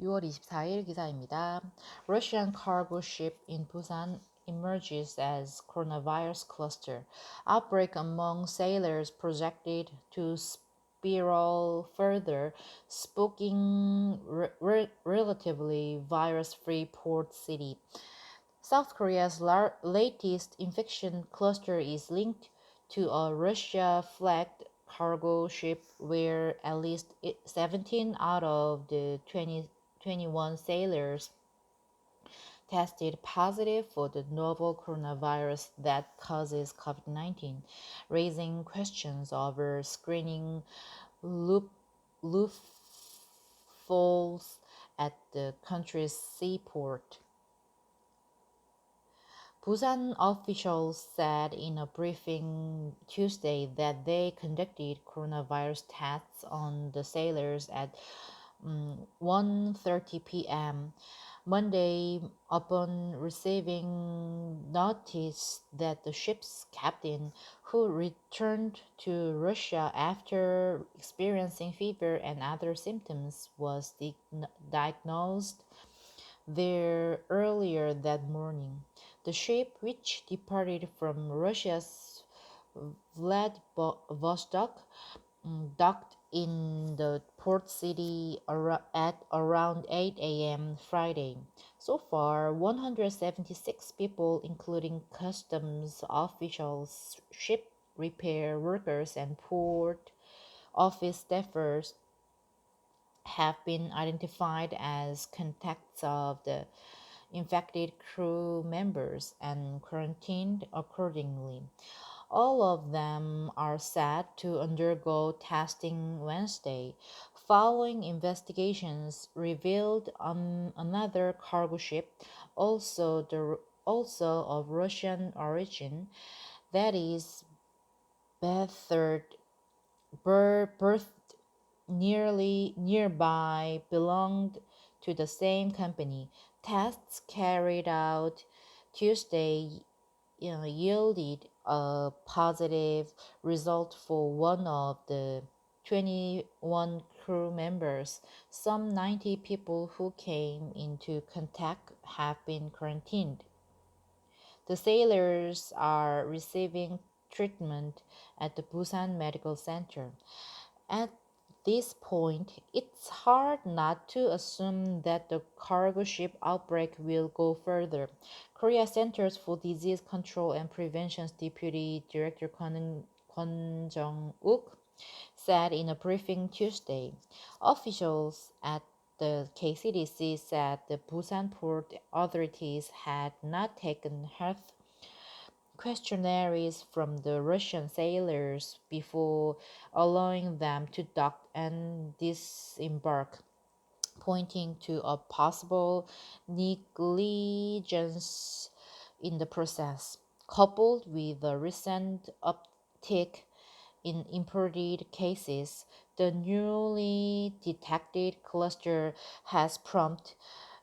6월 24일 기사입니다. Russian cargo ship in Busan emerges as coronavirus cluster. Outbreak among sailors projected to spiral further, spooking relatively virus-free port city. South Korea's latest infection cluster is linked to a Russia-flagged cargo ship where at least 17 out of the 21 sailors tested positive for the novel coronavirus that causes COVID-19, raising questions over screening loopholes at the country's seaport. Busan officials said in a briefing Tuesday that they conducted coronavirus tests on the sailors at 1:30 p.m. Monday upon receiving notice that the ship's captain, who returned to Russia after experiencing fever and other symptoms, was diagnosed there earlier that morning. The ship, which departed from Russia's Vladivostok, docked in the port city at around 8 a.m. Friday. So far, 176 people, including customs officials, ship repair workers, and port office staffers, have been identified as contacts of the infected crew members and quarantined accordingly. All of them are set to undergo testing Wednesday, following investigations revealed on another cargo ship, also of Russian origin, that is berthed nearby, belonged to the same company. Tests carried out Tuesday yielded a positive result for one of the 21 crew members. Some 90 people who came into contact have been quarantined. The sailors are receiving treatment at the Busan Medical Center. At this point, it's hard not to assume that the cargo ship outbreak will go further. Korea Centers for Disease Control and Prevention's Deputy Director Kwon Jong-uk said in a briefing Tuesday. Officials at the KCDC said the Busan port authorities had not taken health questionnaires from the Russian sailors before allowing them to dock and disembark, pointing to a possible negligence in the process. Coupled with the recent uptick in imported cases, the newly detected cluster has prompted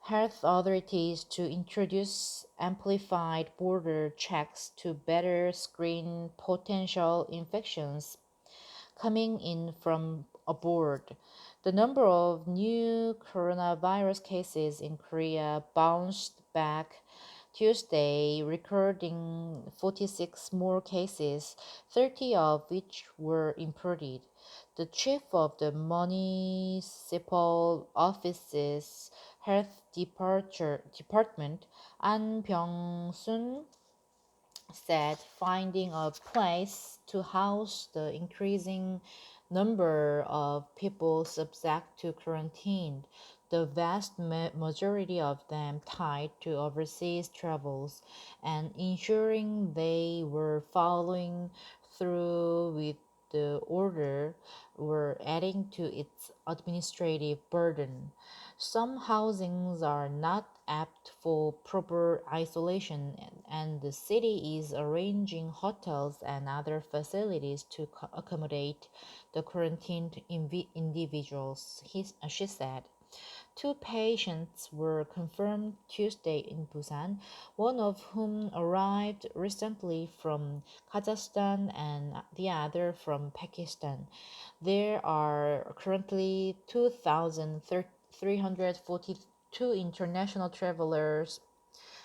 health authorities to introduce amplified border checks to better screen potential infections coming in from abroad. The number of new coronavirus cases in Korea bounced back Tuesday, recording 46 more cases, 30 of which were imported. The chief of the municipal office's department, An Byung-sun, said finding a place to house the increasing number of people subject to quarantine, the vast majority of them tied to overseas travels, and ensuring they were following through with the order were adding to its administrative burden. Some housings are not apt for proper isolation, and the city is arranging hotels and other facilities to accommodate the quarantined individuals, she said. Two patients were confirmed Tuesday in Busan, one of whom arrived recently from Kazakhstan and the other from Pakistan. There are currently 2,030 342 international travelers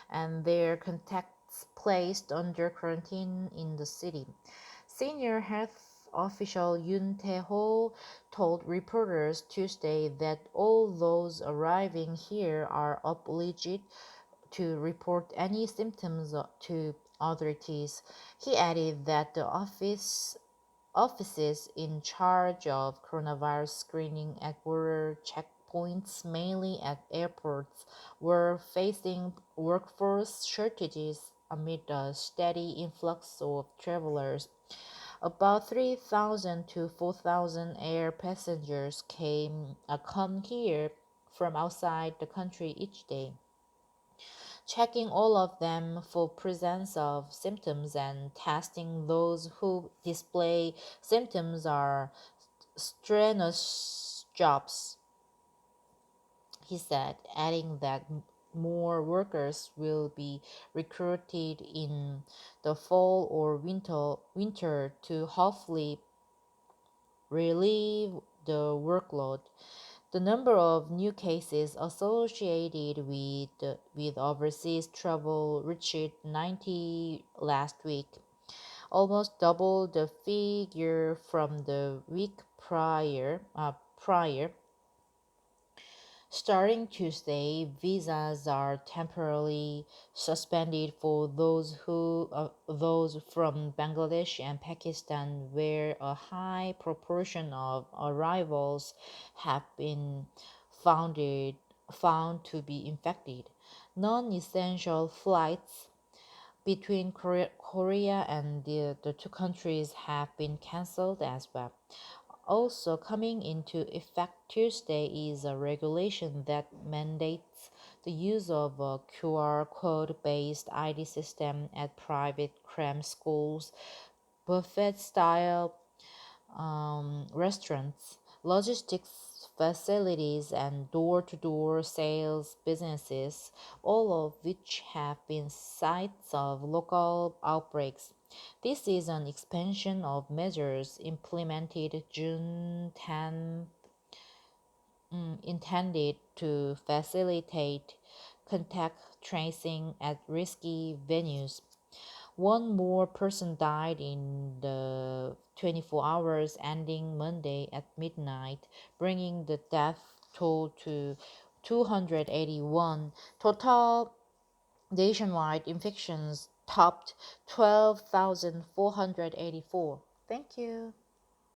and their contacts placed under quarantine in the city. Senior health official Yoon Tae-ho told reporters Tuesday that all those arriving here are obliged to report any symptoms to authorities. He added that the offices in charge of coronavirus screening at border checkpoints, mainly at airports, were facing workforce shortages amid a steady influx of travelers. About 3,000 to 4,000 air passengers come here from outside the country each day. Checking all of them for presence of symptoms and testing those who display symptoms are strenuous jobs, he said, adding that more workers will be recruited in the fall or winter to hopefully relieve the workload. The number of new cases associated with overseas travel reached 90 last week, almost double the figure from the week prior. Starting Tuesday, visas are temporarily suspended for those from Bangladesh and Pakistan, where a high proportion of arrivals have been founded found to be infected. Non-essential flights between Korea and the two countries have been cancelled as well. Also coming into effect Tuesday is a regulation that mandates the use of a QR code-based ID system at private cram schools, buffet-style restaurants, logistics facilities, and door-to-door sales businesses, all of which have been sites of local outbreaks. This is an expansion of measures implemented June 10, intended to facilitate contact tracing at risky venues. One more person died in the 24 hours ending Monday at midnight, bringing the death toll to 281. Total nationwide infections topped 12,484. Thank you.